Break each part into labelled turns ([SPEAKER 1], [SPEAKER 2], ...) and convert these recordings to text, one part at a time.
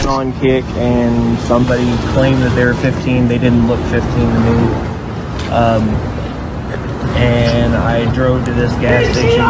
[SPEAKER 1] been on Kick and somebody claimed that they were 15. They didn't look 15 to me. And I drove to this gas station.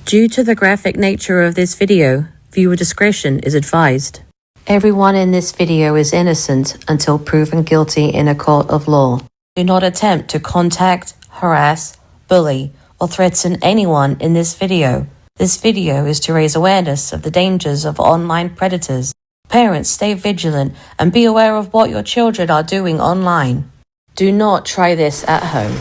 [SPEAKER 2] Due to the graphic nature of this video, viewer discretion is advised. Everyone in this video is innocent until proven guilty in a court of law. Do not attempt to contact, harass, bully, or threaten anyone in this video. This video is to raise awareness of the dangers of online predators. Parents, stay vigilant and be aware of what your children are doing online. Do not try this at home.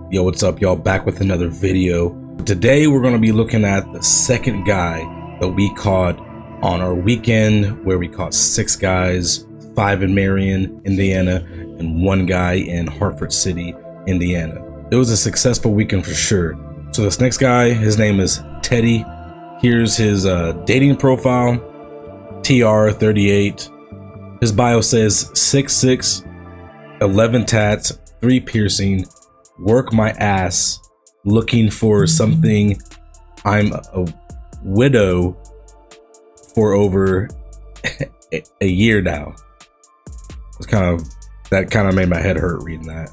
[SPEAKER 3] Yo, what's up, y'all? Back with another video. Today we're going to be looking at the second guy that we caught on our weekend, where we caught 6 guys, 5 in Marion, Indiana, and 1 guy in Hartford City, Indiana. It was a successful weekend for sure. So this next guy, his name is Teddy. Here's his dating profile, TR38. His bio says 6'6", 11 tats, 3 piercing, work my ass, looking for something. I'm a widow for over a year now. That kind of made my head hurt reading that.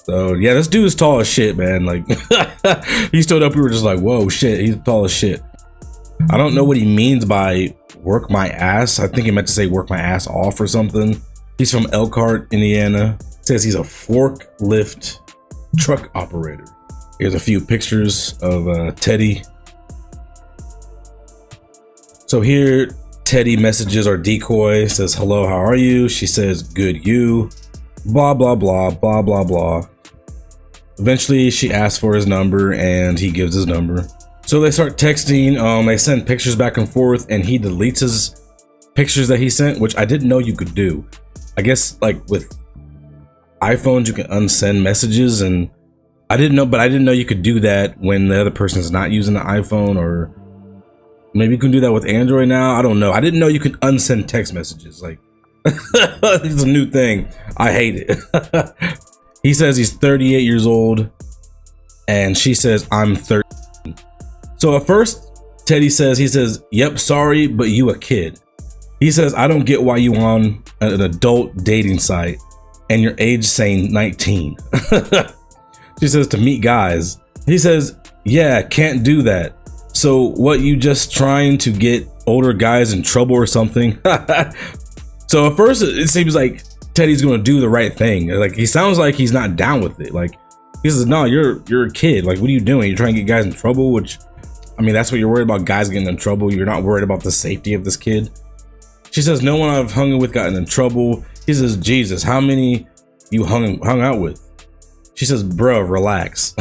[SPEAKER 3] So yeah, this dude is tall as shit, man. Like he stood up, we were just like, whoa, shit, he's tall as shit. I don't know what he means by work my ass. I think he meant to say work my ass off or something. He's from Elkhart, Indiana. Says he's a forklift truck operator. Here's a few pictures of Teddy. So here Teddy messages our Decoy, says hello, how are you? She says good, you, blah blah blah blah blah blah. Eventually she asks for his number and he gives his number. So they start texting. They send pictures back and forth and he deletes his pictures that he sent, which I didn't know you could do. I guess like with iPhones you can unsend messages, and I didn't know you could do that when the other person is not using the iPhone, or maybe you can do that with Android now. I don't know. I didn't know you could unsend text messages. Like it's a new thing. I hate it. He says he's 38 years old and she says I'm 13. So at first Teddy says, he says, yep, sorry, but you a kid. He says, I don't get why you on an adult dating site and your age saying 19. She says to meet guys. He says, yeah, can't do that. So what, you just trying to get older guys in trouble or something? So at first it seems like Teddy's gonna do the right thing. Like he sounds like he's not down with it. Like he says, no, you're a kid. Like what are you doing? You're trying to get guys in trouble, which, I mean, that's what you're worried about, guys getting in trouble. You're not worried about the safety of this kid. She says, no one I've hung with gotten in trouble. He says, Jesus, how many you hung out with? She says, bro, relax.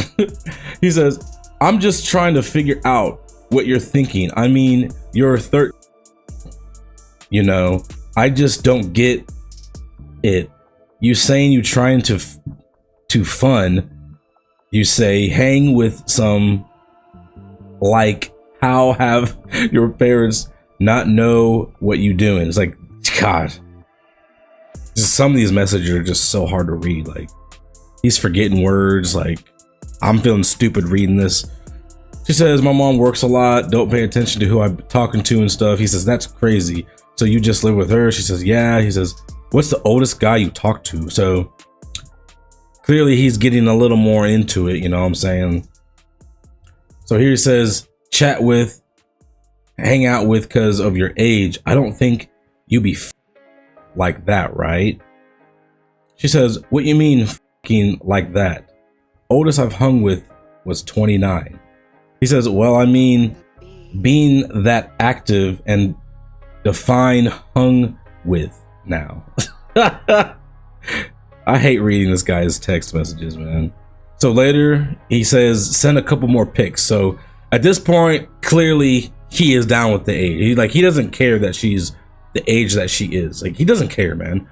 [SPEAKER 3] He says, I'm just trying to figure out what you're thinking. I mean, you're 13. You know, I just don't get it. You saying you trying to fun. You say hang with some, like, how have your parents not know what you doing? It's like, God, just some of these messages are just so hard to read. Like he's forgetting words. Like I'm feeling stupid reading this. She says, my mom works a lot, don't pay attention to who I'm talking to and stuff. He says, that's crazy. So you just live with her? She says, yeah. He says, what's the oldest guy you talk to? So clearly he's getting a little more into it, you know what I'm saying? So here he says, chat with, hang out with because of your age. I don't think you be like that, right? She says, what you mean like that? Oldest I've hung with was 29. He says, well, I mean, being that active and define hung with now. I hate reading this guy's text messages, man. So later he says, send a couple more pics. So at this point, clearly he is down with the age. He doesn't care that she's the age that she is. Like he doesn't care, man.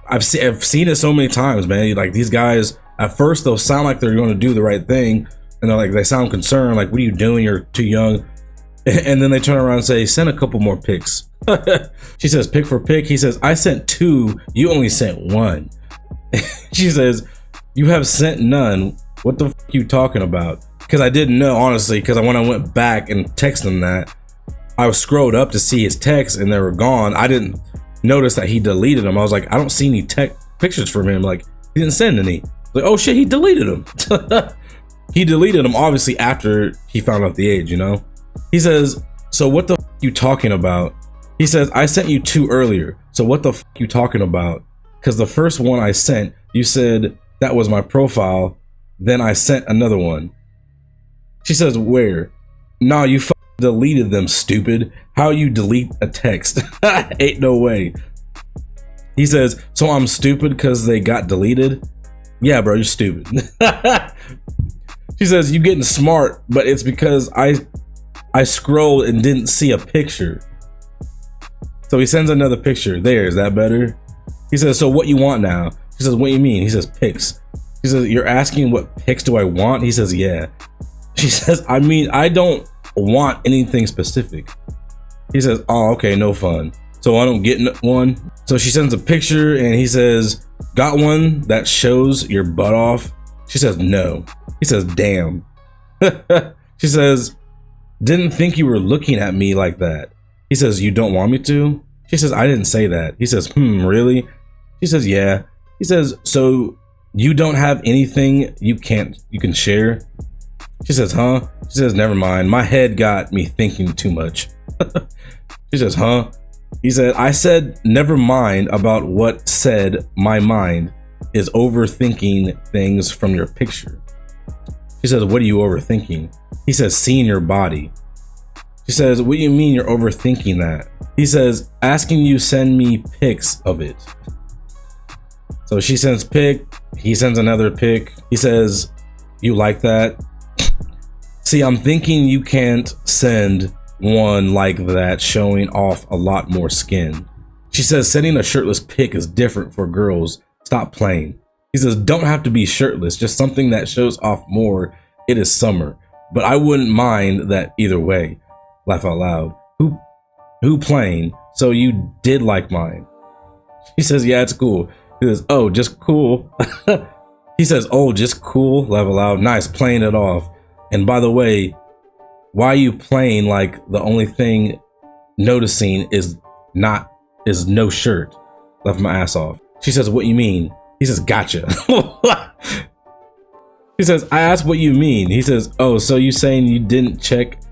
[SPEAKER 3] I've seen it so many times, man. Like these guys, at first they'll sound like they're going to do the right thing, And they're like, they sound concerned, like, what are you doing? You're too young. And then they turn around and say, send a couple more pics. She says, pic for pic. He says, I sent 2, you only sent 1. She says, you have sent none. What the f you talking about? Because I didn't know, honestly, because when I went back and texted him that, I scrolled up to see his texts and they were gone. I didn't notice that he deleted them. I was like, I don't see any pictures from him. Like, he didn't send any. Like, oh shit, he deleted them. He deleted them obviously after he found out the age, you know? He says, so what the f you talking about? He says, I sent you 2 earlier. So what the f you talking about? Because the first one I sent, you said that was my profile. Then I sent another one. She says, where? Nah, you f deleted them, stupid. How you delete a text? Ain't no way. He says, so I'm stupid because they got deleted? Yeah, bro, you're stupid. She says, you getting smart, but it's because I scrolled and didn't see a picture. So he sends another picture. There, is that better? He says, so what you want now? She says, what do you mean? He says, pics. He says, you're asking what pics do I want? He says, yeah. She says, I mean, I don't want anything specific. He says, oh, okay, no fun. So I don't get one. So she sends a picture and he says, got one that shows your butt off? She says, no. He says, damn. She says, didn't think you were looking at me like that. He says, you don't want me to? She says, I didn't say that. He says, really? She says, yeah. He says, so you don't have anything you can share? She says, huh? She says, never mind. My head got me thinking too much. She says, huh? He said, I said, never mind about what said. My mind is overthinking things from your picture. She says, what are you overthinking? He says, seeing your body. She says, what do you mean you're overthinking that? He says, asking you send me pics of it. So she sends pic, he sends another pic. He says, you like that? See, I'm thinking you can't send one like that showing off a lot more skin. She says, sending a shirtless pic is different for girls. Stop playing. He says, don't have to be shirtless, just something that shows off more. It is summer, but I wouldn't mind that either way. Laugh out loud. Who playing? So you did like mine? She says, yeah, it's cool. He says, oh, just cool. He says, oh, just cool. Laugh out loud. Nice, playing it off. And by the way, why are you playing like the only thing noticing is no shirt? Left my ass off. She says, what you mean? He says, gotcha. He says, I asked what you mean. He says, oh, so you saying you didn't check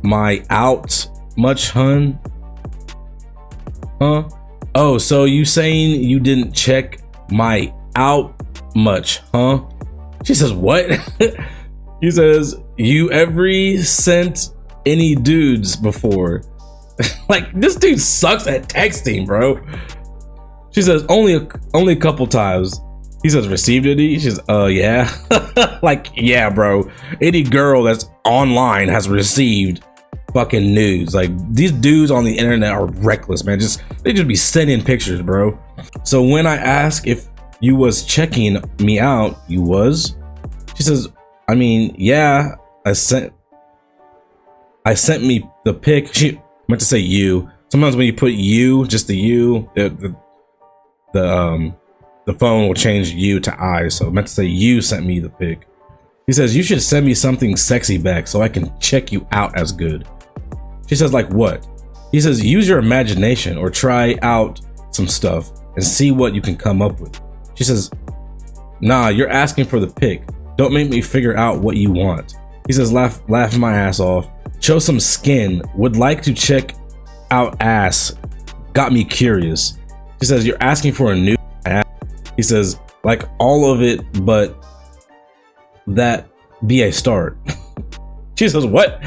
[SPEAKER 3] my out much, hun? Huh? Oh, so you saying you didn't check my out much, huh? She says, what? He says, you ever sent any dudes before? Like, this dude sucks at texting, bro. She says, only a couple times. He says, received any? She says, yeah. Like, yeah, bro. Any girl that's online has received fucking nudes. Like, these dudes on the internet are reckless, man. They just be sending pictures, bro. So when I ask if you was checking me out, you was? She says, I mean, yeah, I sent me the pic. She meant to say you. Sometimes when you put you, just the you, the phone will change you to I. So I meant to say you sent me the pic. He says, you should send me something sexy back so I can check you out as good. She says, like what? He says, use your imagination or try out some stuff and see what you can come up with. She says, nah, you're asking for the pic. Don't make me figure out what you want. He says, laugh my ass off. Show some skin. Would like to check out ass. Got me curious. She says, you're asking for a new ass. He says, like all of it, but that be a start. She says, what?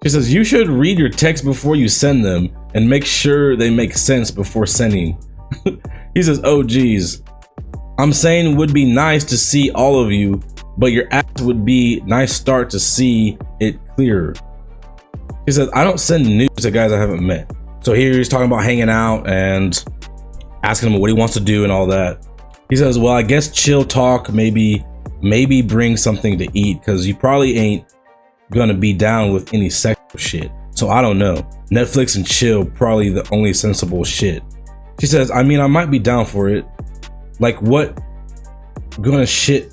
[SPEAKER 3] She says, you should read your text before you send them and make sure they make sense before sending. He says, oh geez. I'm saying would be nice to see all of you, but your ass would be nice start to see it clearer. He says, I don't send news to guys I haven't met. So here he's talking about hanging out and asking him what he wants to do and all that. He says, well, I guess chill talk, maybe maybe bring something to eat, because you probably ain't gonna be down with any sexual shit. So I don't know. Netflix and chill, probably the only sensible shit. She says, I mean, I might be down for it. Like, what gonna shit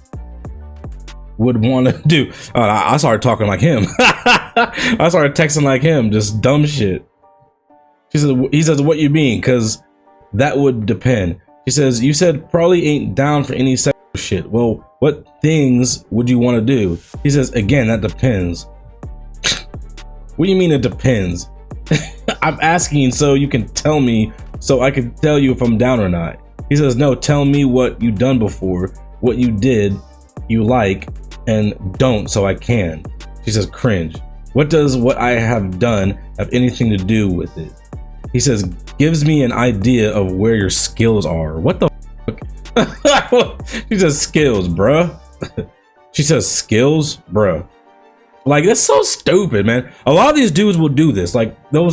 [SPEAKER 3] would want to do? I started talking like him. I started texting like him, just dumb shit. He says, what you mean? Because that would depend. She says, you said probably ain't down for any sexual shit. Well, what things would you want to do? He says, again, that depends. What do you mean it depends? I'm asking so you can tell me, so I can tell you if I'm down or not. He says, no, tell me what you done before, what you did, you like, and don't, so I can. She says, cringe. What does what I have done have anything to do with it? He says, gives me an idea of where your skills are. What the fuck? She says, skills, bruh. She says, skills, bruh. Like, that's so stupid, man. A lot of these dudes will do this. Like, they'll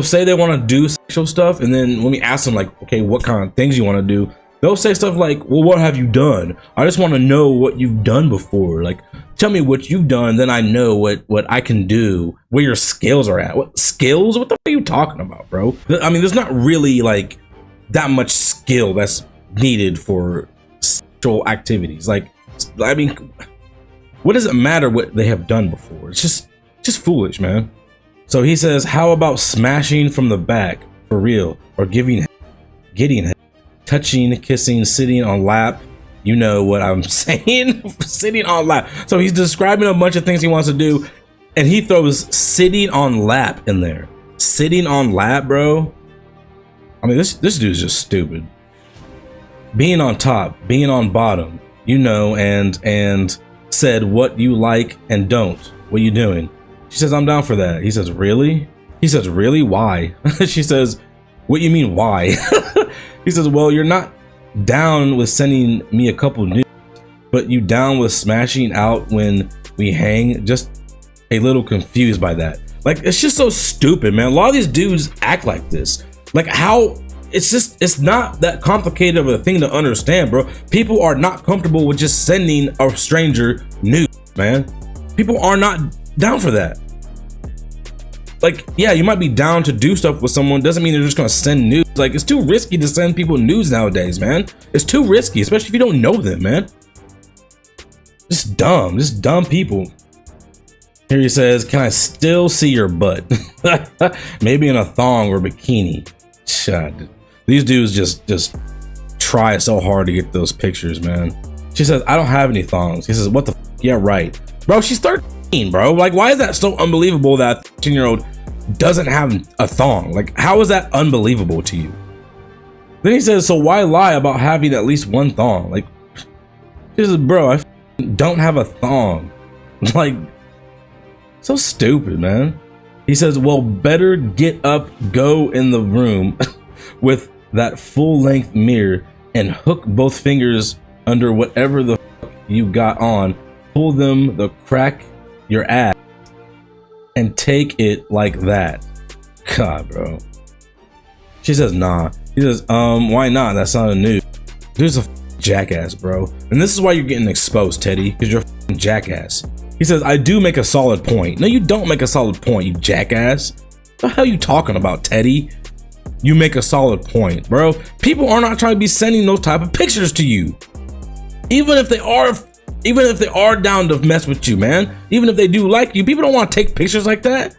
[SPEAKER 3] say they want to do sexual stuff, and then when we ask them, like, okay, what kind of things you want to do, they'll say stuff like, well, what have you done? I just want to know what you've done before. Like, tell me what you've done, then I know what I can do, where your skills are at. What skills? What the fuck are you talking about, bro? I mean, there's not really like that much skill that's needed for sexual activities. Like, I mean, what does it matter what they have done before? It's just foolish, man. So he says, how about smashing from the back for real, or getting touching, kissing, sitting on lap? You know what I'm saying? Sitting on lap. So he's describing a bunch of things he wants to do, and he throws sitting on lap in there. Sitting on lap, bro. I mean, this dude's just stupid. Being on top, being on bottom, you know, and said what you like and don't. What you doing? She says, I'm down for that. He says, really? He says, really? Why? She says, what you mean, why? He says, well, you're not down with sending me a couple nudes, but you down with smashing out when we hang? Just a little confused by that. Like, it's just so stupid, man. A lot of these dudes act like this. Like, how? It's not that complicated of a thing to understand, bro. People are not comfortable with just sending a stranger nudes, man. People are not down for that. Like, yeah, you might be down to do stuff with someone, doesn't mean they're just gonna send nudes. Like, it's too risky to send people nudes nowadays, man. It's too risky, especially if you don't know them, man. Just dumb people. Here he says, can I still see your butt? Maybe in a thong or bikini. God, these dudes just try so hard to get those pictures, man. She says, I don't have any thongs. He says, what the f? Yeah, right. Bro, she's 13, bro. Like, why is that so unbelievable that a 13-year-old doesn't have a thong? Like, how is that unbelievable to you? Then he says, so why lie about having at least one thong? Like, he says, bro, I don't have a thong. Like, so stupid, man. He says, well, better get up, go in the room with that full-length mirror and hook both fingers under whatever the fuck you got on, pull them the crack your ass, and take it like that. God, bro. She says, nah. He says, why not? That's not a nude. Dude's a jackass, bro. And this is why you're getting exposed, Teddy, because you're a jackass. He says, I do make a solid point. No, you don't make a solid point, you jackass. What the hell are you talking about, Teddy? You make a solid point, bro. People are not trying to be sending those type of pictures to you. Even if they are down to mess with you, man. Even if they do like you, people don't want to take pictures like that.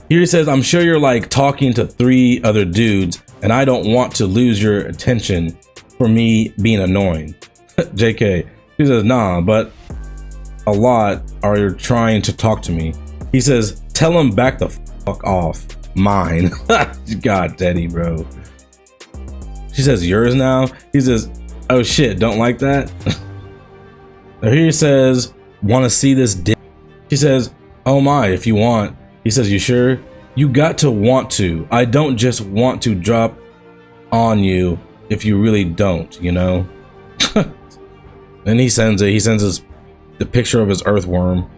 [SPEAKER 3] Here he says, I'm sure you're like talking to 3 other dudes, and I don't want to lose your attention for me being annoying. JK. He says, nah, but a lot are trying to talk to me. He says, tell him back the fuck off. Mine. God, Teddy, bro. She says, yours now? He says, oh shit, don't like that? Now here he says, want to see this dick? She says, oh my, if you want. He says, you sure? You got to want to. I don't just want to drop on you if you really don't, you know? Then he sends it. He sends us the picture of his earthworm.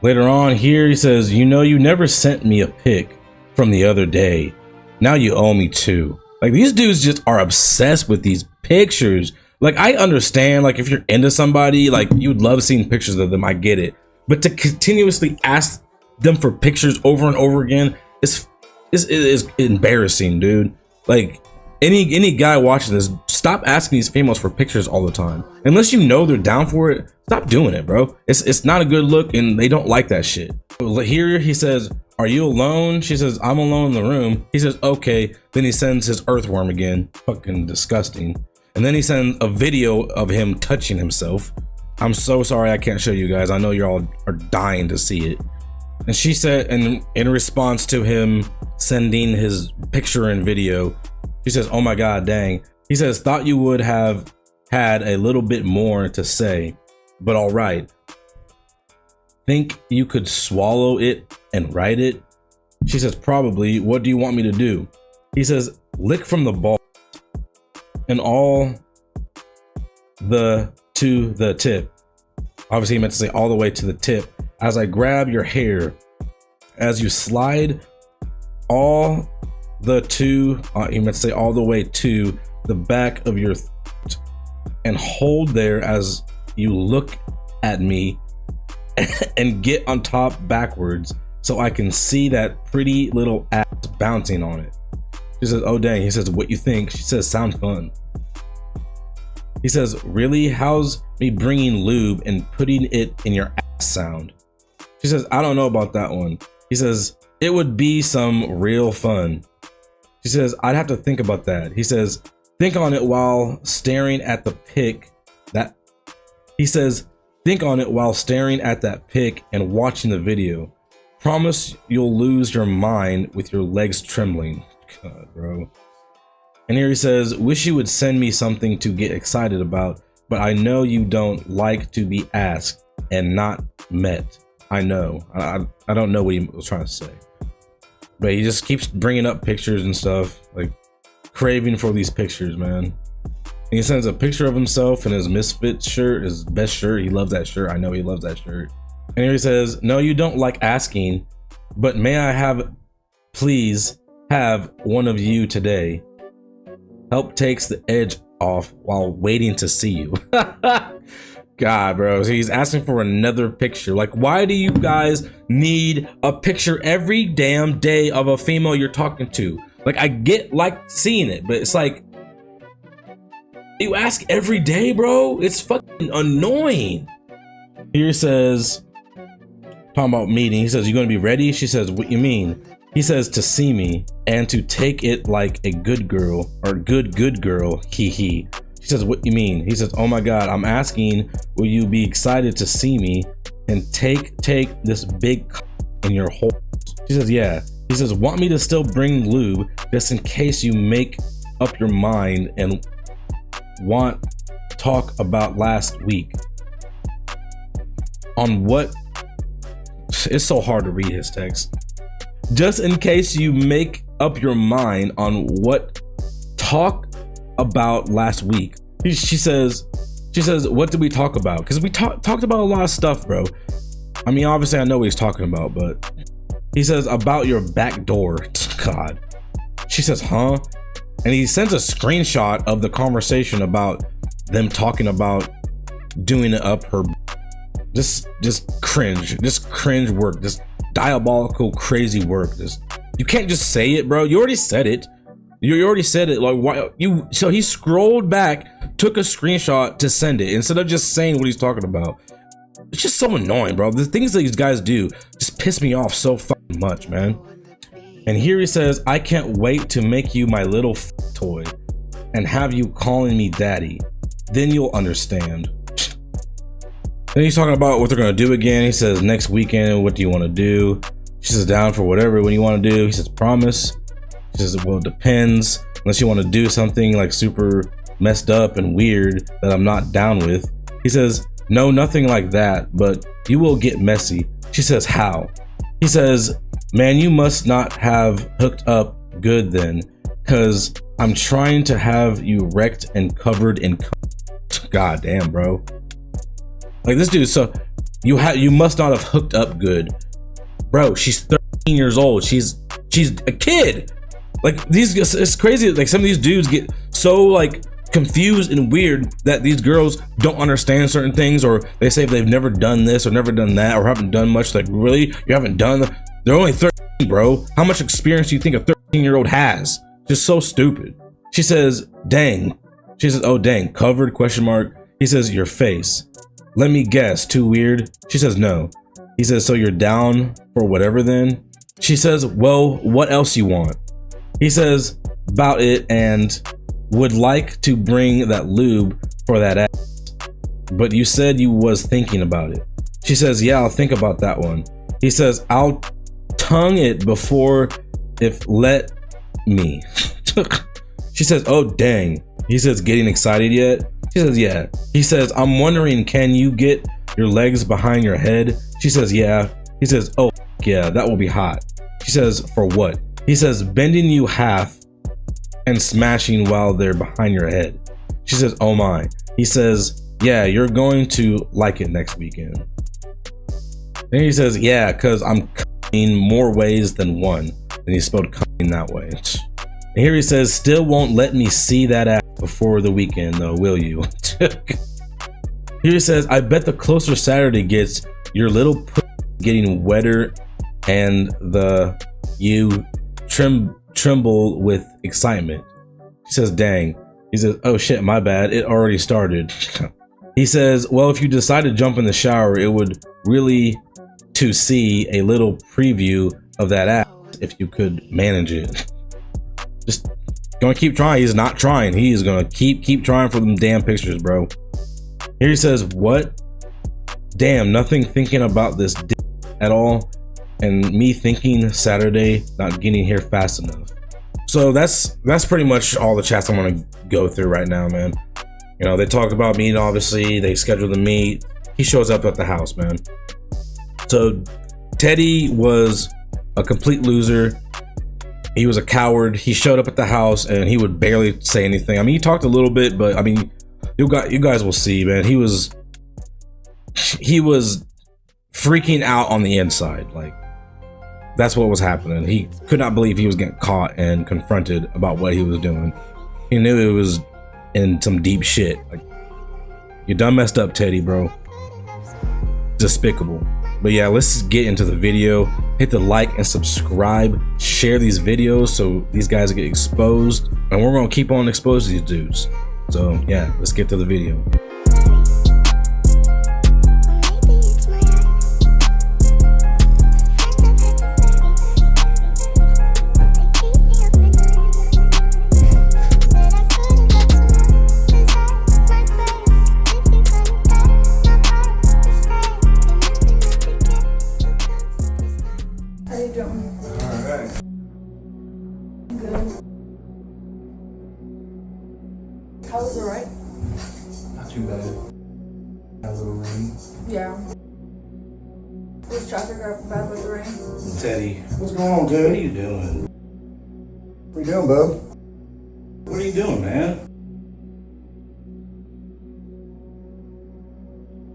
[SPEAKER 3] Later on here, he says, you know, you never sent me a pic from the other day. Now you owe me 2. Like, these dudes just are obsessed with these pictures Like, I understand, like, if you're into somebody, like, you'd love seeing pictures of them. I get it. But to continuously ask them for pictures over and over again is embarrassing, dude. Like, any guy watching this, stop asking these females for pictures all the time. Unless you know they're down for it, stop doing it, bro. It's not a good look, and they don't like that shit. Here he says, "Are you alone?" She says, "I'm alone in the room." He says, "Okay." Then he sends his earthworm again. Fucking disgusting. And then he sends a video of him touching himself. I'm so sorry I can't show you guys. I know you all are dying to see it. And she said, and in response to him sending his picture and video, she says, "Oh my God, dang." He says, "Thought you would have had a little bit more to say, but all right. Think you could swallow it and write it?" She says, "Probably. What do you want me to do?" He says, "Lick from the ball and all the to the tip." Obviously he meant to say all the way to the tip. "As I grab your hair, as you slide all the to," he meant to say all the way to the back of your and hold there as you look at me and get on top backwards so I can see that pretty little ass bouncing on it. She says, "Oh dang." He says, "What you think?" She says, "Sound fun." He says, "Really? How's me bringing lube and putting it in your ass sound?" She says, "I don't know about that one." He says, "It would be some real fun." She says, "I'd have to think about that." He says, "Think on it while staring at the pic that," he says, "Think on it while staring at that pic and watching the video. Promise you'll lose your mind with your legs trembling." God, bro. And here he says, "Wish you would send me something to get excited about, but I know you don't like to be asked and not met." I know. I don't know what he was trying to say. But he just keeps bringing up pictures and stuff, like craving for these pictures, man. And he sends a picture of himself in his Misfits shirt, his best shirt. He loves that shirt. I know he loves that shirt. And here he says, "No, you don't like asking, but may I please have one of you today? Help takes the edge off while waiting to see you." God, bro. So he's asking for another picture. Like, why do you guys need a picture every damn day of a female you're talking to? Like, I get like seeing it, but it's like, you ask every day, bro. It's fucking annoying. Here it says, talking about meeting. He says, "You gonna be ready?" She says, "What you mean?" He says, "To see me and to take it like a good girl, or good girl, hee hee." She says, "What you mean?" He says, "Oh my God, I'm asking, will you be excited to see me and take this big in your hole?" She says, "Yeah." He says, "Want me to still bring lube just in case you make up your mind and want talk about last week on what?" It's so hard to read his text. "Just in case you make up your mind on what talk about last week." She says, "What did we talk about?" Because we talked about a lot of stuff, bro. I mean, obviously I know what he's talking about, but he says, "About your back door." God. She says, "Huh?" And he sends a screenshot of the conversation about them talking about doing it up her. Just cringe work, just diabolical, crazy work. You can't just say it, bro. You already said it. You already said it. Like, why you? So he scrolled back, took a screenshot to send it instead of just saying what he's talking about. It's just so annoying, bro. The things that these guys do just piss me off so fucking much, man. And here he says, "I can't wait to make you my little toy and have you calling me daddy. Then you'll understand." Then he's talking about what they're gonna do again. He says, "Next weekend, what do you want to do?" She says, "Down for whatever when you want to do." He says, "Promise?" She says, "Well, it depends. Unless you want to do something like super messed up and weird that I'm not down with." He says, "No, nothing like that, but you will get messy." She says, "How?" He says, "Man, you must not have hooked up good then, cause I'm trying to have you wrecked and covered in God damn, bro. Like, this dude, so you must not have hooked up good. Bro, she's 13 years old. She's a kid. Like, it's crazy. Like, some of these dudes get so like confused and weird that these girls don't understand certain things, or they say they've never done this or never done that or haven't done much. Like, really? You haven't done? They're only 13, bro. How much experience do you think a 13-year-old has? Just so stupid. She says, dang. She says, oh, dang. Covered, question mark. He says, your face. Let me guess, too weird? She says, no. He says, so you're down for whatever then? She says, well, what else you want? He says, about it, and would like to bring that lube for that ass. But you said you was thinking about it. She says, yeah, I'll think about that one. He says, I'll tongue it before if let me. She says, oh, dang. He says, getting excited yet? She says, yeah. He says, I'm wondering, can you get your legs behind your head? She says, yeah. He says, oh, yeah, that will be hot. She says, for what? He says, bending you half and smashing while they're behind your head. She says, oh my. He says, yeah, you're going to like it next weekend. Then he says, yeah, because I'm coming more ways than one. And he spelled coming that way. And here he says, still won't let me see that ass before the weekend though, will you? Here he says, I bet the closer Saturday gets, your little getting wetter and you tremble with excitement. He says, dang. He says, oh shit, my bad, it already started. He says, well, if you decide to jump in the shower, it would really to see a little preview of that ass if you could manage it. Just gonna keep trying. He's not trying. He is gonna keep trying for them damn pictures, bro. Here he says, what? Damn, nothing thinking about this at all. And me thinking Saturday, not getting here fast enough. So that's pretty much all the chats I'm gonna go through right now, man. You know, they talked about meeting, obviously. They scheduled the meet. He shows up at the house, man. So Teddy was a complete loser. He was a coward. He showed up at the house and he would barely say anything. I mean, he talked a little bit, but I mean, you guys will see, man. He was freaking out on the inside. Like, that's what was happening. He could not believe he was getting caught and confronted about what he was doing. He knew it was in some deep shit. Like, you done messed up, Teddy, bro. Despicable. But yeah, let's get into the video. Hit the like and subscribe. Share these videos so these guys get exposed. And we're gonna keep on exposing these dudes. So yeah, let's get to the video.
[SPEAKER 4] How was it, right?
[SPEAKER 5] Not too bad. Had a little rain.
[SPEAKER 4] Yeah. Was traffic bad with the rain?
[SPEAKER 3] Teddy,
[SPEAKER 5] What's going on,
[SPEAKER 3] what are
[SPEAKER 5] Teddy?
[SPEAKER 3] you doing?
[SPEAKER 5] What are you doing, bub?
[SPEAKER 3] What are you doing, man?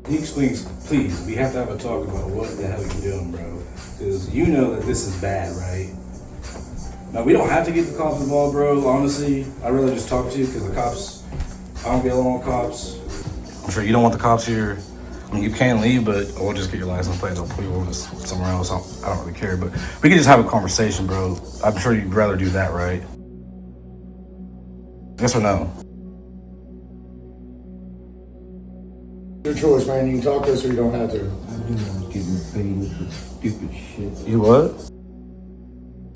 [SPEAKER 3] Can you explain, please? We have to have a talk about what the hell you're doing, bro. Because you know that this is bad, right? Now, we don't have to get the cops involved, bro. Honestly, I'd rather just talk to you because the cops, I don't get along with cops. I'm sure you don't want the cops here. I mean, you can leave, but we'll just get your license plate. They'll put you over somewhere else. I don't really care, but we can just have a conversation, bro. I'm sure you'd rather do that, right? Yes or no?
[SPEAKER 5] Your choice, man. You can talk to us or you don't have to.
[SPEAKER 6] I do not get paid with this stupid shit.
[SPEAKER 3] You what?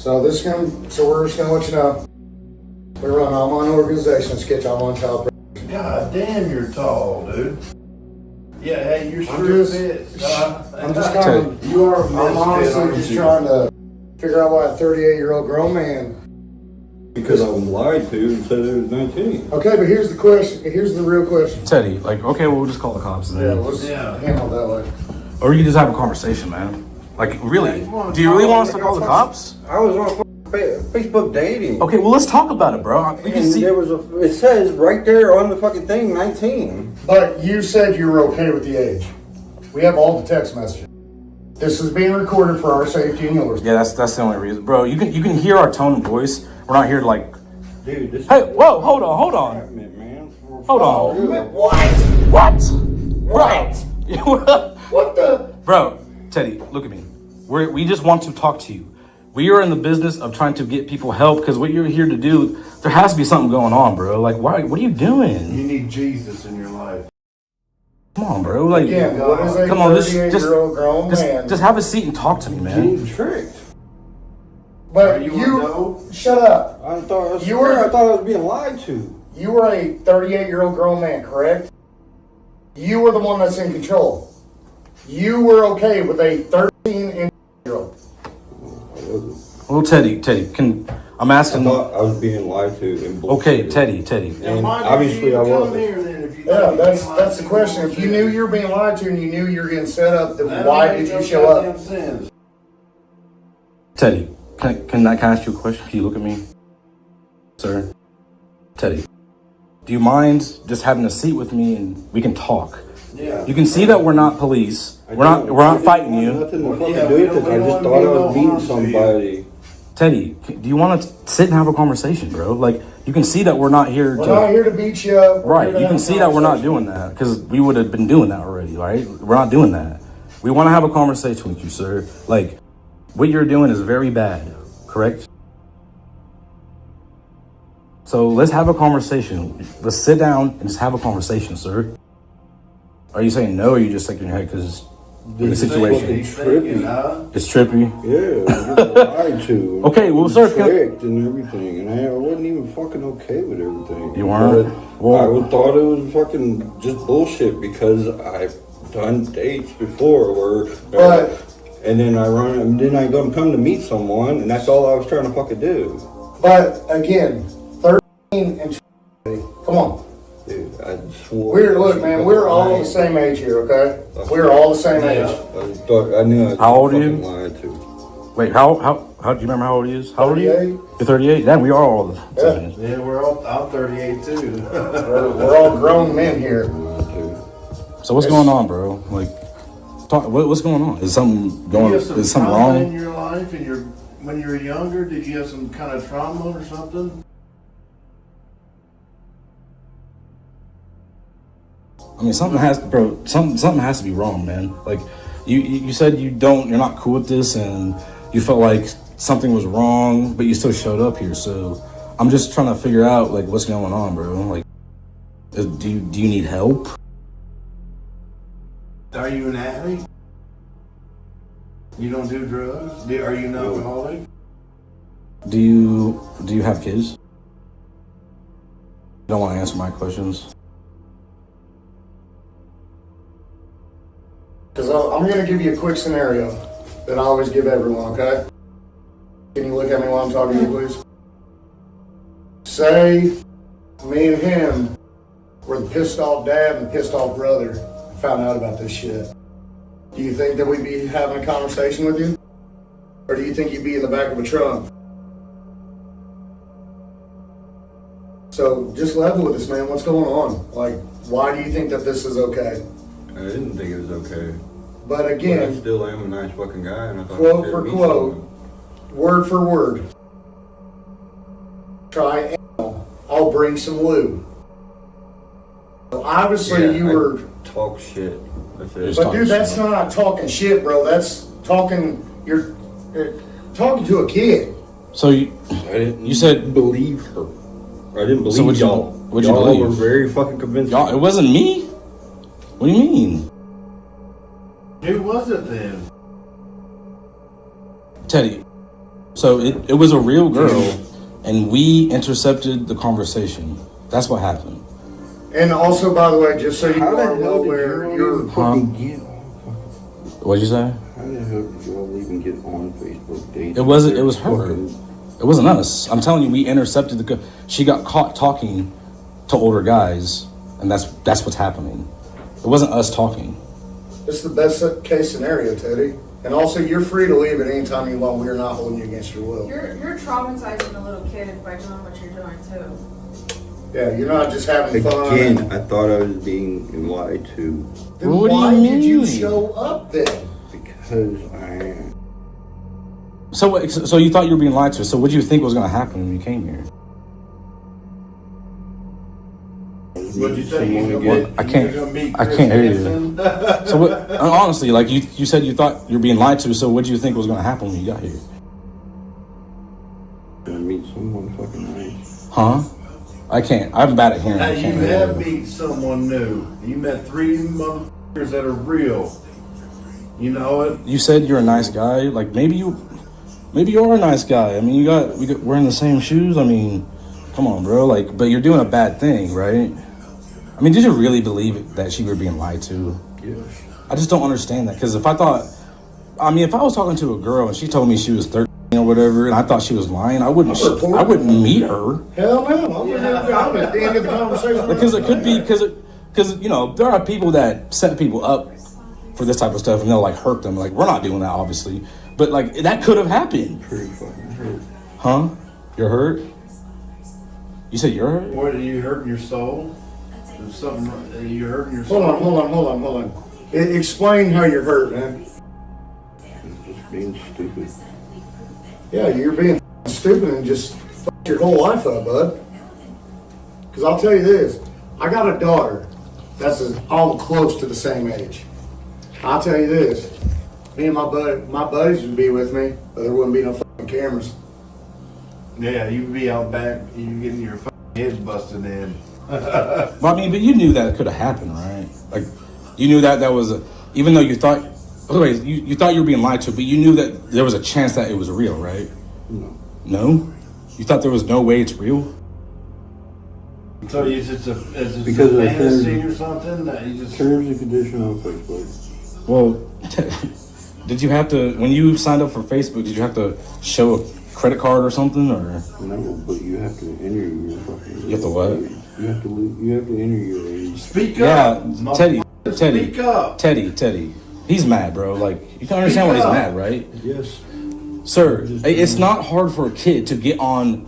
[SPEAKER 5] So we're just gonna let you know. We run online organizations, get y'all on child protection.
[SPEAKER 6] God damn, you're tall, dude. Yeah, hey, you're
[SPEAKER 5] I'm
[SPEAKER 6] sure
[SPEAKER 5] just-
[SPEAKER 6] fit.
[SPEAKER 5] I'm just kind of,
[SPEAKER 6] You are a
[SPEAKER 5] I'm
[SPEAKER 6] misfit,
[SPEAKER 5] honestly
[SPEAKER 6] aren't
[SPEAKER 5] just
[SPEAKER 6] you?
[SPEAKER 5] trying to figure out why a 38-year-old grown man.
[SPEAKER 7] Because I was lied to and said it was 19.
[SPEAKER 5] Okay, but here's the question. Here's the real question.
[SPEAKER 3] Teddy, like, okay, well, we'll just call the cops
[SPEAKER 5] Yeah,
[SPEAKER 3] then.
[SPEAKER 5] let's
[SPEAKER 6] Yeah.
[SPEAKER 5] handle it that way.
[SPEAKER 3] Or you can just have a conversation, man. Like, really? Do you really want us to call the cops?
[SPEAKER 7] I was on Facebook dating.
[SPEAKER 3] Okay, well, let's talk about it, bro. We can
[SPEAKER 7] And
[SPEAKER 3] see.
[SPEAKER 7] there was it says right there on the fucking thing, 19.
[SPEAKER 5] But you said you were okay with the age. We have all the text messages. This is being recorded for our safety and yours.
[SPEAKER 3] Yeah, that's the only reason, bro. You can hear our tone of voice. We're not here to like.
[SPEAKER 7] Dude, this
[SPEAKER 3] Hey, whoa, hold on.
[SPEAKER 7] happening, man.
[SPEAKER 3] Hold on.
[SPEAKER 5] What?
[SPEAKER 3] What?
[SPEAKER 5] What the?
[SPEAKER 3] Bro, Teddy, look at me. We just want to talk to you. We are in the business of trying to get people help because what you're here to do, there has to be something going on, bro. Like, why? What are you doing?
[SPEAKER 6] You need Jesus in your life.
[SPEAKER 3] Come on, bro. Like,
[SPEAKER 5] Again, what is a
[SPEAKER 3] come on,
[SPEAKER 5] 38-year-old grown man?
[SPEAKER 3] just have a seat and talk to me, man.
[SPEAKER 7] Getting tricked.
[SPEAKER 5] But
[SPEAKER 6] Are you a
[SPEAKER 5] you
[SPEAKER 6] dope?
[SPEAKER 5] shut up.
[SPEAKER 7] I thought
[SPEAKER 5] I
[SPEAKER 7] was being lied to.
[SPEAKER 5] You were a 38-year-old grown man, correct? You were the one that's in control. You were okay with a 13-year-old.
[SPEAKER 3] Well, Teddy, I'm
[SPEAKER 7] I
[SPEAKER 3] asking.
[SPEAKER 7] thought I was being lied to. And
[SPEAKER 3] Okay,
[SPEAKER 7] bullshit.
[SPEAKER 3] Teddy.
[SPEAKER 7] And
[SPEAKER 6] Why did
[SPEAKER 7] obviously
[SPEAKER 6] you
[SPEAKER 7] I
[SPEAKER 6] even come
[SPEAKER 7] wasn't.
[SPEAKER 6] here then if you
[SPEAKER 5] Yeah,
[SPEAKER 6] thought you
[SPEAKER 5] that's
[SPEAKER 6] were
[SPEAKER 5] the
[SPEAKER 6] being
[SPEAKER 5] question.
[SPEAKER 6] lied
[SPEAKER 5] If
[SPEAKER 6] to?
[SPEAKER 5] you knew you were being lied to and you knew you were getting set up, then
[SPEAKER 6] That
[SPEAKER 5] why
[SPEAKER 6] don't
[SPEAKER 5] did
[SPEAKER 6] make
[SPEAKER 5] you
[SPEAKER 6] no
[SPEAKER 5] show up?
[SPEAKER 6] goddamn sense.
[SPEAKER 3] Teddy, can I ask you a question? Can you look at me, sir? Teddy, do you mind just having a seat with me and we can talk?
[SPEAKER 6] Yeah.
[SPEAKER 3] You can see that we're not police. We're not fighting you.
[SPEAKER 7] Nothing to
[SPEAKER 6] Well,
[SPEAKER 7] fucking
[SPEAKER 6] yeah,
[SPEAKER 7] do
[SPEAKER 6] we
[SPEAKER 7] with this.
[SPEAKER 6] don't-
[SPEAKER 7] I
[SPEAKER 6] we
[SPEAKER 7] just
[SPEAKER 6] don't
[SPEAKER 7] thought I
[SPEAKER 6] wanna
[SPEAKER 7] was
[SPEAKER 6] be
[SPEAKER 7] meeting
[SPEAKER 6] no harm to you.
[SPEAKER 7] somebody.
[SPEAKER 3] Teddy, do you want to sit and have a conversation, bro? Like, you can see that we're not here
[SPEAKER 5] We're not
[SPEAKER 3] to.
[SPEAKER 5] here to beat you up. We're
[SPEAKER 3] Right,
[SPEAKER 5] here to
[SPEAKER 3] you
[SPEAKER 5] have
[SPEAKER 3] can
[SPEAKER 5] a
[SPEAKER 3] see that we're not
[SPEAKER 5] conversation.
[SPEAKER 3] doing that because we would have been doing that already, right? We're not doing that. We want to have a conversation with you, sir. Like, what you're doing is very bad, correct? So let's have a conversation. Let's sit down and just have a conversation, sir. Are you saying no, or are you just shaking your head because the
[SPEAKER 7] This is
[SPEAKER 3] situation?
[SPEAKER 7] fucking
[SPEAKER 6] Thinking, huh?
[SPEAKER 3] It's trippy.
[SPEAKER 7] Yeah, I was getting lied to.
[SPEAKER 3] Okay, well, sir, can-
[SPEAKER 7] tricked and everything, and I wasn't even fucking okay with everything.
[SPEAKER 3] You weren't?
[SPEAKER 7] But
[SPEAKER 3] Well-
[SPEAKER 7] I thought it was fucking just bullshit because I've done dates before where.
[SPEAKER 5] But-
[SPEAKER 7] and then I come to meet someone, and that's all I was trying to fucking do.
[SPEAKER 5] But again, 13 and 20. Come on.
[SPEAKER 7] Dude, I swore.
[SPEAKER 5] Look, man, we're all the same age here, okay? We're all the same age.
[SPEAKER 7] I knew I was
[SPEAKER 3] How old are you?
[SPEAKER 7] fucking lied to.
[SPEAKER 3] Wait, how do you remember how old he is? How old are you?
[SPEAKER 5] 38.
[SPEAKER 3] You're 38? Damn, we are all the same.
[SPEAKER 6] Yeah, I'm 38 too.
[SPEAKER 5] We're all grown men here.
[SPEAKER 3] So what's going on, bro? Like, what's going on? Is something
[SPEAKER 6] Did
[SPEAKER 3] going?
[SPEAKER 6] you have some
[SPEAKER 3] Is something
[SPEAKER 6] trauma in
[SPEAKER 3] wrong?
[SPEAKER 6] your life when you were younger? Did you have some kind of trauma or something?
[SPEAKER 3] I mean, something has to be wrong, man. Like, you said you're not cool with this, and you felt like something was wrong, but you still showed up here. So I'm just trying to figure out like what's going on, bro. Like, do you need help?
[SPEAKER 6] Are you an addict? You don't do drugs? Are you an alcoholic?
[SPEAKER 3] Do you have kids? You don't want to answer my questions.
[SPEAKER 5] Because I'm going to give you a quick scenario that I always give everyone, okay? Can you look at me while I'm talking to you, please? Say me and him were the pissed off dad and the pissed off brother found out about this shit. Do you think that we'd be having a conversation with you? Or do you think you'd be in the back of a trunk? So just level with us, man. What's going on? Like, why do you think that this is okay?
[SPEAKER 7] I didn't think it was okay.
[SPEAKER 5] But
[SPEAKER 7] But I
[SPEAKER 5] again,
[SPEAKER 7] still am a nice fucking guy, and I thought
[SPEAKER 5] quote
[SPEAKER 7] I'd
[SPEAKER 5] for
[SPEAKER 7] meet
[SPEAKER 5] quote,
[SPEAKER 7] someone.
[SPEAKER 5] word for word, try anal, I'll bring some lube. So obviously
[SPEAKER 7] Yeah,
[SPEAKER 5] you
[SPEAKER 7] I
[SPEAKER 5] were,
[SPEAKER 7] talk shit. That's it.
[SPEAKER 3] Just
[SPEAKER 5] but
[SPEAKER 3] talk
[SPEAKER 5] dude, that's
[SPEAKER 3] shit.
[SPEAKER 5] not talking shit, bro. That's talking, you're talking to a kid.
[SPEAKER 3] So
[SPEAKER 7] I didn't.
[SPEAKER 3] You said-
[SPEAKER 7] believe her. I didn't believe
[SPEAKER 3] So what'd you-
[SPEAKER 7] y'all.
[SPEAKER 3] what'd you
[SPEAKER 7] y'all
[SPEAKER 3] believe?
[SPEAKER 7] were very fucking convincing.
[SPEAKER 3] y'all, it wasn't me. What do you mean,
[SPEAKER 6] Who was it then?
[SPEAKER 3] Teddy? So it was a real girl, and we intercepted the conversation. That's what happened.
[SPEAKER 5] And also, by the way, just so you
[SPEAKER 7] How the
[SPEAKER 5] are
[SPEAKER 7] hell
[SPEAKER 5] well
[SPEAKER 7] did
[SPEAKER 5] aware,
[SPEAKER 7] y'all
[SPEAKER 5] you're,
[SPEAKER 7] even fucking get on?
[SPEAKER 3] What'd you say?
[SPEAKER 7] How the hell did y'all even get on Facebook dating?
[SPEAKER 3] It wasn't. It was her.
[SPEAKER 7] Fucking-
[SPEAKER 3] It wasn't us. I'm telling you, we intercepted the. She got caught talking to older guys, and that's what's happening. It wasn't us talking.
[SPEAKER 5] it's the best case scenario, Teddy. And also, you're free to leave at any time you want. We are not holding you against your will.
[SPEAKER 4] You're traumatizing a little kid by doing what you're doing too.
[SPEAKER 5] Yeah, you're not just having fun.
[SPEAKER 7] Again, I thought I was being lied to
[SPEAKER 5] Then
[SPEAKER 3] What do you
[SPEAKER 5] why did you
[SPEAKER 3] mean?
[SPEAKER 5] show up then?
[SPEAKER 7] because I am.
[SPEAKER 3] So you thought you were being lied to. So what did you think was going to happen when you came here?
[SPEAKER 7] I was just
[SPEAKER 6] What'd you
[SPEAKER 7] need
[SPEAKER 6] think?
[SPEAKER 7] someone to
[SPEAKER 6] You're
[SPEAKER 7] get.
[SPEAKER 3] I can't-
[SPEAKER 6] gonna meet
[SPEAKER 3] I
[SPEAKER 6] Chris
[SPEAKER 3] can't hear you.
[SPEAKER 6] Hansen?
[SPEAKER 3] So what, honestly, like you said you thought you're being lied to, so what do you think was going to happen when you got here?
[SPEAKER 7] Gonna meet someone fucking nice.
[SPEAKER 3] Huh? I can't. I'm bad at hearing.
[SPEAKER 6] Now
[SPEAKER 3] I
[SPEAKER 6] you
[SPEAKER 3] can't
[SPEAKER 6] have
[SPEAKER 3] hear you.
[SPEAKER 6] meet someone new. You met 3 motherfuckers that are real. You know it?
[SPEAKER 3] You said you're a nice guy. Like maybe you are a nice guy. I mean, we're in the same shoes. I mean, come on, bro. Like, but you're doing a bad thing, right? I mean, did you really believe that you were being lied to?
[SPEAKER 7] Yes.
[SPEAKER 3] I just don't understand that. Because if I was talking to a girl and she told me she was 13 or whatever, and I thought she was lying, I wouldn't meet her.
[SPEAKER 5] Hell no, I'm at the end of the conversation.
[SPEAKER 3] Because it could be, because you know, there are people that set people up for this type of stuff and they'll like hurt them. Like, we're not doing that, obviously. But like, that could have happened.
[SPEAKER 7] Pretty fucking hurt.
[SPEAKER 3] Huh? You're hurt? You said you're hurt?
[SPEAKER 6] What, are you hurting your soul? Is something, are you hurting your soul?
[SPEAKER 5] Hold on. Explain how you're hurt, man.
[SPEAKER 7] It's just being stupid.
[SPEAKER 5] Yeah, you're being stupid and just fucked your whole life up, bud. Because I'll tell you this, I got a daughter that's all close to the same age. I'll tell you this, me and my buddies would be with me, but there wouldn't be no fucking cameras.
[SPEAKER 6] Yeah, you'd be out back, you getting your fucking head busted in.
[SPEAKER 3] But I mean, but you knew that could have happened, right? Like, you knew that was even though you thought, otherwise, you thought you were being lied to, but you knew that there was a chance that it was real, right?
[SPEAKER 7] No.
[SPEAKER 3] No? You thought there was no way it's real?
[SPEAKER 6] So is it a
[SPEAKER 7] Because of the
[SPEAKER 6] fantasy
[SPEAKER 7] terms-
[SPEAKER 6] or something that you just...
[SPEAKER 7] Terms and conditions on Facebook.
[SPEAKER 3] Well, did you have to, when you signed up for Facebook, did you have to show a credit card or something, or?
[SPEAKER 7] No, but you have to enter your fucking.
[SPEAKER 3] You have to what?
[SPEAKER 7] You have to enter your age.
[SPEAKER 6] Speak
[SPEAKER 3] Yeah,
[SPEAKER 6] up!
[SPEAKER 3] Teddy.
[SPEAKER 6] Speak up!
[SPEAKER 3] Teddy. He's mad, bro. Like, you can understand why he's mad, right?
[SPEAKER 7] Yes.
[SPEAKER 3] Sir, it's not hard for a kid to get on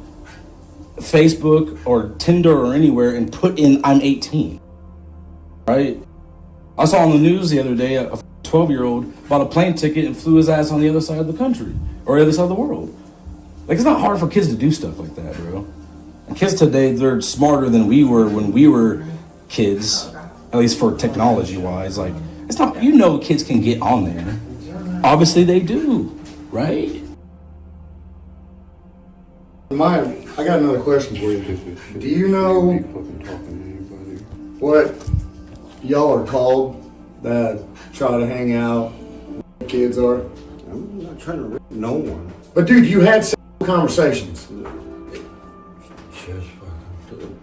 [SPEAKER 3] Facebook or Tinder or anywhere and put in I'm 18. Right? I saw on the news the other day a 12-year-old bought a plane ticket and flew his ass on the other side of the country or the other side of the world. Like, it's not hard for kids to do stuff like that, bro. And kids today, they're smarter than we were when we were kids, at least for technology-wise. Like, it's not, kids can get on there. Obviously they do, right?
[SPEAKER 5] I got another question for you. Do you know
[SPEAKER 7] Fucking talking to anybody.
[SPEAKER 5] what y'all are called that try to hang out where kids are?
[SPEAKER 7] I'm not trying to rip no one.
[SPEAKER 5] But dude, you had sexual conversations.
[SPEAKER 7] Just fucking talking.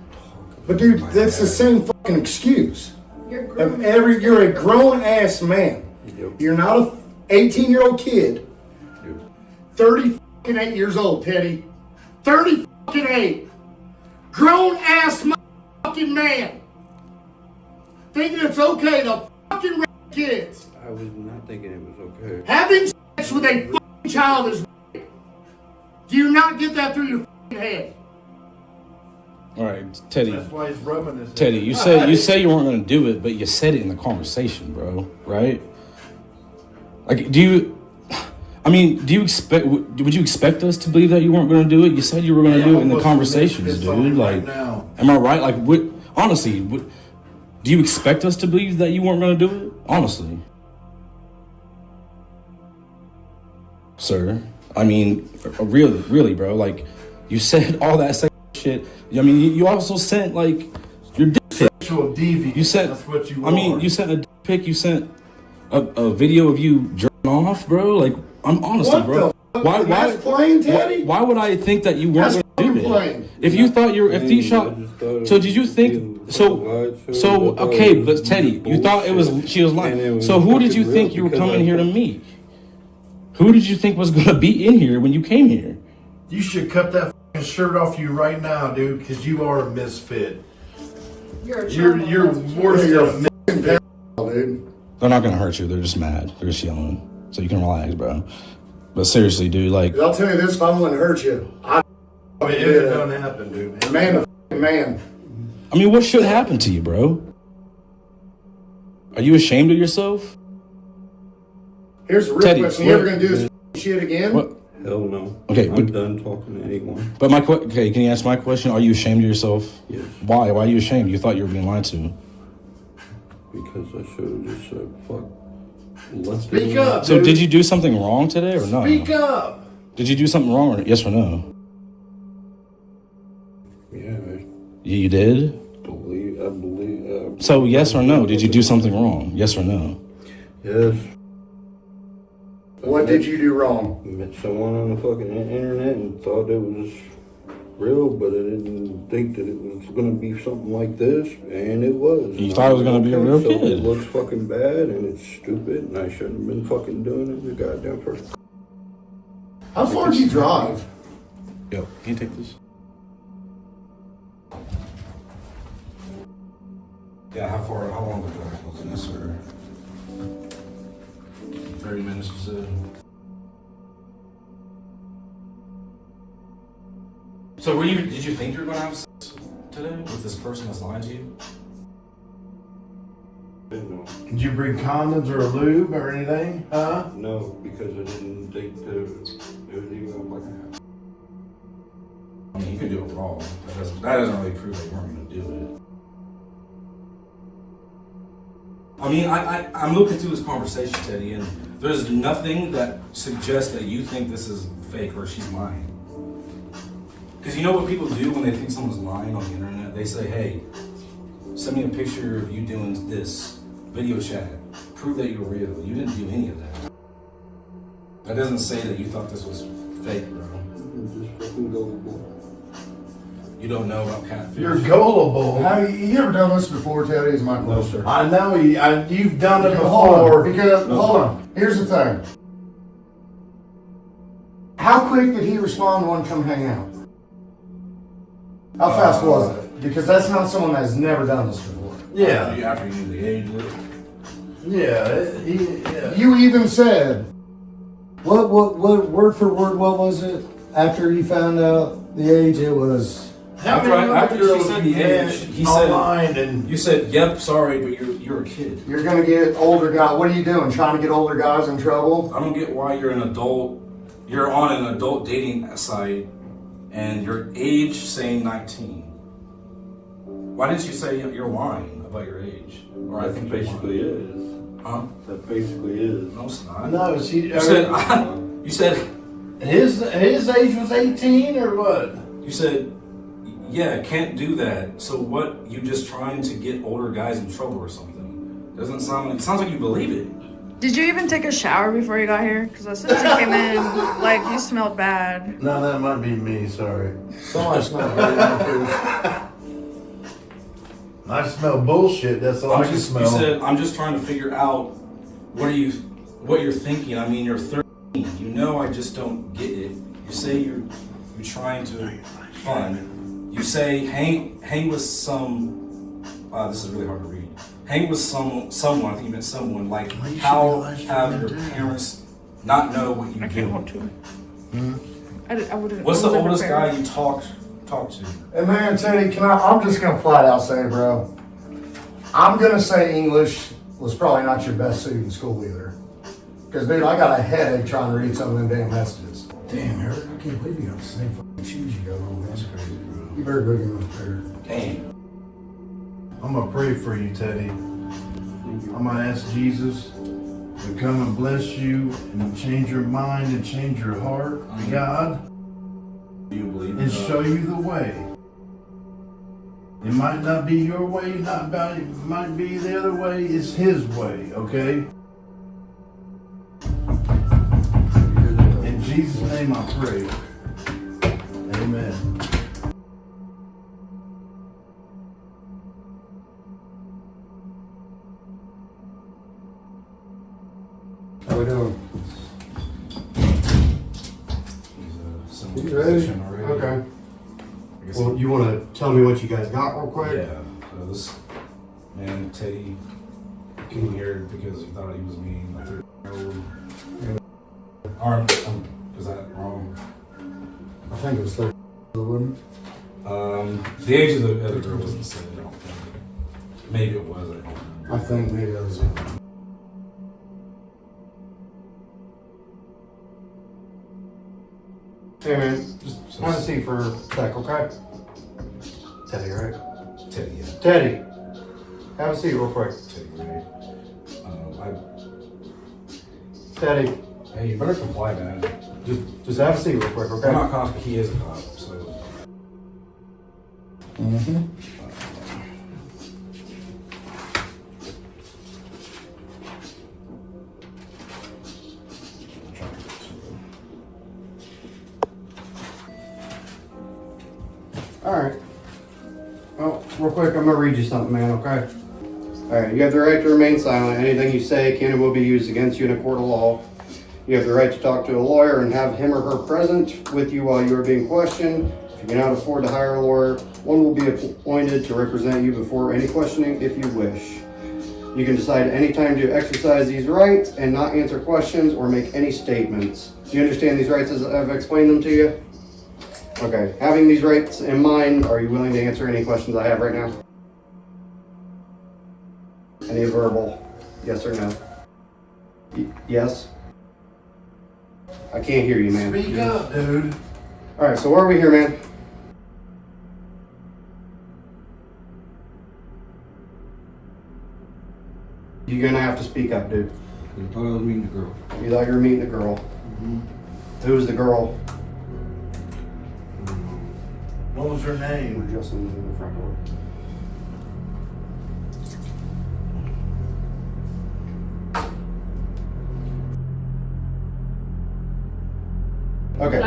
[SPEAKER 5] But dude, that's the same fucking excuse.
[SPEAKER 4] You're grown.
[SPEAKER 5] You're a grown ass man.
[SPEAKER 7] Yep.
[SPEAKER 5] You're not a 18-year-old kid.
[SPEAKER 7] Yep.
[SPEAKER 5] 38 years old, Teddy. 38. Grown ass fucking man. Thinking it's okay to fucking rape kids.
[SPEAKER 7] I was not thinking it was okay.
[SPEAKER 5] Having sex with a fucking child is rape. Do you not get that through your fucking head?
[SPEAKER 3] All right, Teddy.
[SPEAKER 6] That's why he's rubbing his
[SPEAKER 3] Teddy, you say you weren't going to do it, but you said it in the conversation, bro. Right? Like, do you expect? Would you expect us to believe that you weren't going to do it? You said you were going to do it in the conversations, dude. Like, am I right? Like, honestly, do you expect us to believe that you weren't going to do it? Honestly, sir. I mean, really, bro. Like, you said all that shit. I mean, you also sent like your dick pic.
[SPEAKER 6] sexual deviant.
[SPEAKER 3] You sent.
[SPEAKER 6] That's what you
[SPEAKER 3] I mean,
[SPEAKER 6] are.
[SPEAKER 3] you sent a dick pic. You sent a video of you jerking off, bro. Like, I'm honestly,
[SPEAKER 5] What
[SPEAKER 3] bro.
[SPEAKER 5] the fuck? That's plain, Teddy?
[SPEAKER 3] Why would I think that you weren't
[SPEAKER 5] That's
[SPEAKER 3] going to do
[SPEAKER 5] plain.
[SPEAKER 3] it? If you thought if you shot. So did you think? So okay, but Teddy, you thought she was lying. So who did you think you were coming here to meet? Who did you think was going to be in here when you came here?
[SPEAKER 6] You should cut that fucking shirt off you right now, dude, because you are a misfit.
[SPEAKER 4] You're a
[SPEAKER 6] You're
[SPEAKER 4] child.
[SPEAKER 6] worse
[SPEAKER 5] You're
[SPEAKER 6] than
[SPEAKER 5] a
[SPEAKER 6] a misfit.
[SPEAKER 5] dude.
[SPEAKER 3] They're not going to hurt you. They're just mad. They're just yelling. So you can relax, bro. But seriously, dude, like,
[SPEAKER 5] I'll tell you this, if I wouldn't hurt you,
[SPEAKER 6] I mean, it don't happen, dude.
[SPEAKER 5] man to fucking man.
[SPEAKER 3] I mean, what should happen to you, bro? Are you ashamed of yourself?
[SPEAKER 5] Here's the real
[SPEAKER 3] Teddy,
[SPEAKER 5] question. You ever gonna do this shit again?
[SPEAKER 3] What?
[SPEAKER 7] Hell no.
[SPEAKER 3] Okay,
[SPEAKER 7] I'm
[SPEAKER 3] but-
[SPEAKER 7] done talking to anyone.
[SPEAKER 3] But okay, can you answer my question? Are you ashamed of yourself?
[SPEAKER 7] Yes.
[SPEAKER 3] Why? Why are you ashamed? You thought you were being lied to.
[SPEAKER 7] Because I should have just said, fuck. Let's
[SPEAKER 6] Speak up.
[SPEAKER 3] So
[SPEAKER 6] dude.
[SPEAKER 3] did you do something wrong today or no?
[SPEAKER 6] Speak up.
[SPEAKER 3] Did you do something wrong or yes or no?
[SPEAKER 7] Yeah,
[SPEAKER 3] You did?
[SPEAKER 7] I believe.
[SPEAKER 3] So yes or no? Did you do something wrong? Yes or no?
[SPEAKER 7] Yes.
[SPEAKER 5] What did you do wrong?
[SPEAKER 7] Met someone on the fucking internet and thought it was real, but I didn't think that it was gonna be something like this, and it was.
[SPEAKER 3] You thought it was gonna be a real
[SPEAKER 7] so
[SPEAKER 3] kid.
[SPEAKER 7] It looks fucking bad, and it's stupid, and I shouldn't have been fucking doing it the goddamn first.
[SPEAKER 5] How far did you drive?
[SPEAKER 3] Yo, can you take this? Yeah, how long was it? Wasn't this or 30 minutes you said? So did you think you were gonna have sex today with this person that's lying to you?
[SPEAKER 7] No,
[SPEAKER 6] Did you bring condoms or a lube or anything? Huh?
[SPEAKER 7] no, because I didn't think that it was even like a.
[SPEAKER 3] I mean, you can do it raw. That doesn't really prove that you weren't gonna do it. I mean, I'm looking through this conversation, Teddy, and there's nothing that suggests that you think this is fake or she's lying. Because you know what people do when they think someone's lying on the internet? They say, hey, send me a picture of you doing this, video chat, prove that you're real. You didn't do any of that. That doesn't say that you thought this was fake, bro.
[SPEAKER 7] I'm just fucking gullible.
[SPEAKER 3] You don't know about catfish.
[SPEAKER 6] You're gullible.
[SPEAKER 5] Have you ever done this before, Teddy? Is my
[SPEAKER 7] No,
[SPEAKER 5] question.
[SPEAKER 7] sir.
[SPEAKER 6] I know you've done it
[SPEAKER 5] Hold
[SPEAKER 6] before.
[SPEAKER 5] on, because hold on. Here's the thing. How quick did he respond when come hang out? How fast was it? Because that's not someone that's never done this before.
[SPEAKER 6] Yeah.
[SPEAKER 3] After you knew the age,
[SPEAKER 6] Yeah.
[SPEAKER 5] You even said, what word for word? What was it? After you found out the age, it was.
[SPEAKER 3] After she said the age, he said,
[SPEAKER 6] online and
[SPEAKER 3] you said, yep, sorry, but you're a kid.
[SPEAKER 5] You're gonna get older guys. What are you doing? Trying to get older guys in trouble?
[SPEAKER 3] I don't get why you're an adult. You're on an adult dating site, and your age saying 19. Why didn't you say you're lying about your age? Or I
[SPEAKER 7] That
[SPEAKER 3] think
[SPEAKER 7] basically
[SPEAKER 3] you're
[SPEAKER 7] is.
[SPEAKER 3] lying. Huh?
[SPEAKER 7] That basically is.
[SPEAKER 3] No, it's not.
[SPEAKER 6] no,
[SPEAKER 3] You said
[SPEAKER 6] his age was 18 or what?
[SPEAKER 3] you said yeah, can't do that. So what? You just trying to get older guys in trouble or something? Doesn't sound like. It sounds like you believe it.
[SPEAKER 4] Did you even take a shower before you got here? Because as soon as you came in, like, you smelled bad.
[SPEAKER 6] No, that might be me. Sorry.
[SPEAKER 5] Somebody smelled good.
[SPEAKER 6] I smell bullshit. That's all I can
[SPEAKER 3] You
[SPEAKER 6] smell.
[SPEAKER 3] said I'm just trying to figure out what you're thinking. I mean, you're 13. You know, I just don't get it. You say you're trying to have fun. You say hang with some. This is really hard to read. Hang with someone. I think you meant someone. Like, how have your parents not know what you
[SPEAKER 4] I
[SPEAKER 3] do?
[SPEAKER 4] can't hold to it. I wouldn't.
[SPEAKER 3] What's
[SPEAKER 4] I
[SPEAKER 3] the
[SPEAKER 4] wasn't
[SPEAKER 3] oldest
[SPEAKER 4] prepared.
[SPEAKER 3] guy you talked to?
[SPEAKER 5] And man, Teddy, I'm just gonna flat out say, bro. I'm gonna say English was probably not your best suit in school either. Because dude, I got a headache trying to read some of them damn messages. Damn, Eric, I can't believe you got the same fucking shoes you got on. That's crazy, bro. You better go get them repaired.
[SPEAKER 3] Damn.
[SPEAKER 6] I'm gonna pray for you, Teddy. I'm gonna ask Jesus to come and bless you and change your mind and change your heart, God,
[SPEAKER 3] Do you believe
[SPEAKER 6] and
[SPEAKER 3] in
[SPEAKER 6] show you the way. It might not be your way, it might be the other way. It's His way, okay? In Jesus' name I pray. Amen.
[SPEAKER 5] How we doing?
[SPEAKER 3] He's
[SPEAKER 5] You ready?
[SPEAKER 3] position already.
[SPEAKER 5] Okay.
[SPEAKER 3] I guess
[SPEAKER 8] Well, you want to tell me what you guys got real quick?
[SPEAKER 3] yeah. This man Teddy came here because he thought he was me, a 13-year-old. Or is that wrong?
[SPEAKER 5] I think it was 30, wasn't it?
[SPEAKER 3] The age of the other girl wasn't said. I don't think. Maybe it was. I don't remember.
[SPEAKER 5] I think maybe that was it.
[SPEAKER 8] Hey man, just have a seat for a sec, okay? Teddy, right?
[SPEAKER 3] Teddy, yeah.
[SPEAKER 8] Teddy, have a seat real quick.
[SPEAKER 3] Teddy, right?
[SPEAKER 8] Teddy,
[SPEAKER 3] Hey, you better comply, man.
[SPEAKER 8] just have a seat real quick, okay?
[SPEAKER 3] I'm not cop, but he is a cop, so.
[SPEAKER 8] Alright. Well, real quick, I'm gonna read you something, man, okay? Alright, you have the right to remain silent. Anything you say can and will be used against you in a court of law. You have the right to talk to a lawyer and have him or her present with you while you are being questioned. If you cannot afford to hire a lawyer, one will be appointed to represent you before any questioning if you wish. You can decide at any time to exercise these rights and not answer questions or make any statements. Do you understand these rights as I've explained them to you? Okay, having these rights in mind, are you willing to answer any questions I have right now? Any verbal, yes or no? Yes? I can't hear you, man.
[SPEAKER 6] Speak up, dude.
[SPEAKER 8] Alright, so where are we here, man? You're gonna have to speak up, dude.
[SPEAKER 7] I thought I was meeting the girl.
[SPEAKER 8] You thought you were meeting a girl. Who's the girl?
[SPEAKER 6] What was her name?
[SPEAKER 8] Justin in the front door. Okay.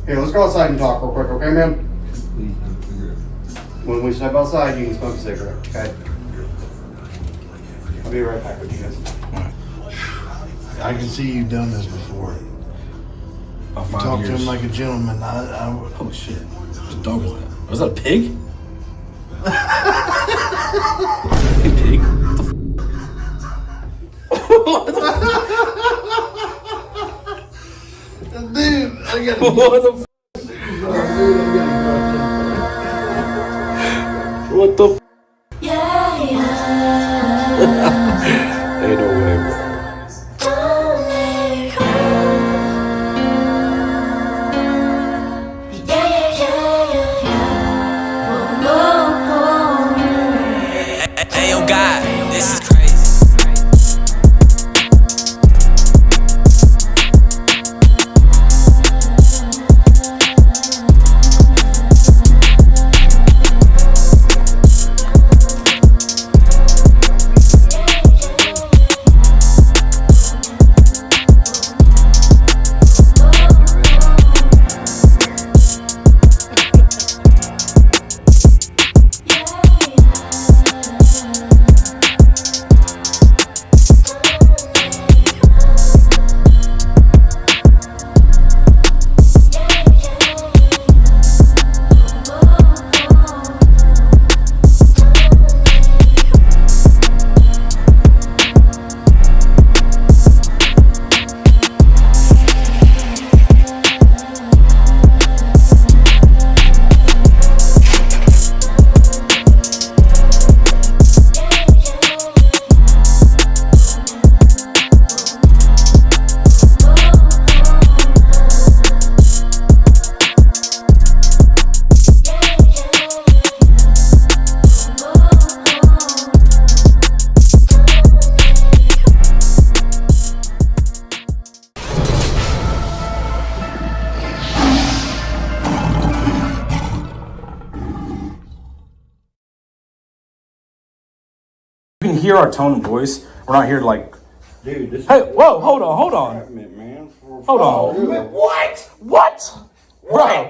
[SPEAKER 8] Here, let's go outside and talk real quick, okay, man?
[SPEAKER 7] Please have a cigarette.
[SPEAKER 8] When we step outside, you can smoke a cigarette, okay? I'll be right back with you guys.
[SPEAKER 6] I can see you've done this before.
[SPEAKER 3] About
[SPEAKER 6] You
[SPEAKER 3] 5
[SPEAKER 6] talk
[SPEAKER 3] years.
[SPEAKER 6] to him like a gentleman. I would.
[SPEAKER 3] Holy shit. What the dog is that? Was that a pig? Hey, pig. What the
[SPEAKER 6] Dude, I got
[SPEAKER 3] What the What the Ain't no way, bro.
[SPEAKER 9] Hey, oh God, this is crazy.
[SPEAKER 3] You can hear our tone of voice. We're not here to like,
[SPEAKER 7] Dude, this
[SPEAKER 3] hey, whoa, hold on.
[SPEAKER 7] man.
[SPEAKER 3] Hold on. What? Bro,